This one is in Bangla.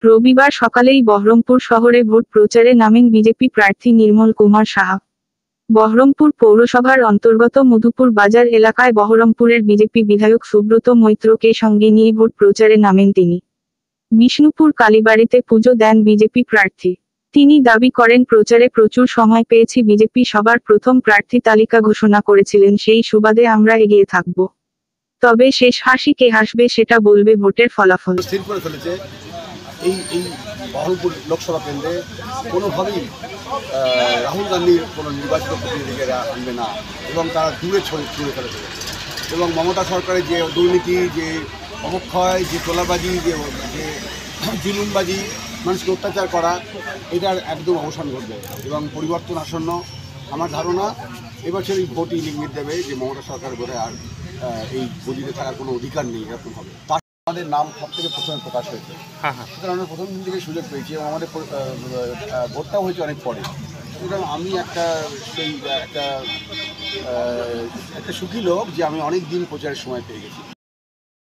রবিবার সকালেই বহরমপুর শহরে ভোট প্রচারে নামেন বিজেপি প্রার্থী নির্মল কুমার সাহা। বহরমপুর পৌরসভার অন্তর্গত মধুপুর বাজার এলাকায় বহরমপুরের বিজেপি বিধায়ক সুব্রত মৈত্রকে সঙ্গে নিয়ে ভোট প্রচারে নামেন তিনি। বিষ্ণুপুর কালীবাড়িতে পুজো দেন বিজেপি প্রার্থী। তিনি দাবি করেন, প্রচারে প্রচুর সময় পেয়েছি, বিজেপি সবার প্রথম প্রার্থী তালিকা ঘোষণা করেছিলেন, সেই সুবাদে আমরা এগিয়ে থাকব। তবে শেষ হাসি কে হাসবে সেটা বলবে ভোটের ফলাফল। স্থির করে ফেলেছে এই বহরমপুর লোকসভা কেন্দ্রে কোনোভাবেই রাহুল গান্ধীর কোনো নির্বাচিত প্রতিনিধিকে আনবে না এবং তারা দূরে ছুঁড়ে ফেলে দেবে। এবং মমতা সরকারের যে দুর্নীতি, যে অবক্ষয়, যে তোলাবাজি, যে জুলুমবাজি, মানুষকে অত্যাচার করা, এটার একদম অবসান ঘটবে এবং পরিবর্তন আসন্ন। আমার ধারণা এবছর এই ভোটই ইঙ্গিত দেবে যে মমতা সরকারের বোধহয় আর এই গদিতে থাকার কোনো অধিকার নেই, এরকম হবে। আমাদের নাম সব থেকে প্রথমে প্রকাশ হয়েছে, সুতরাং আমরা প্রথম দিন থেকে সুযোগ পেয়েছি এবং আমাদের ভোটটাও হয়েছে অনেক পরে। সুতরাং আমি একটা সুখী লোক যে আমি অনেক দিন প্রচারের সময় পেয়ে গেছি।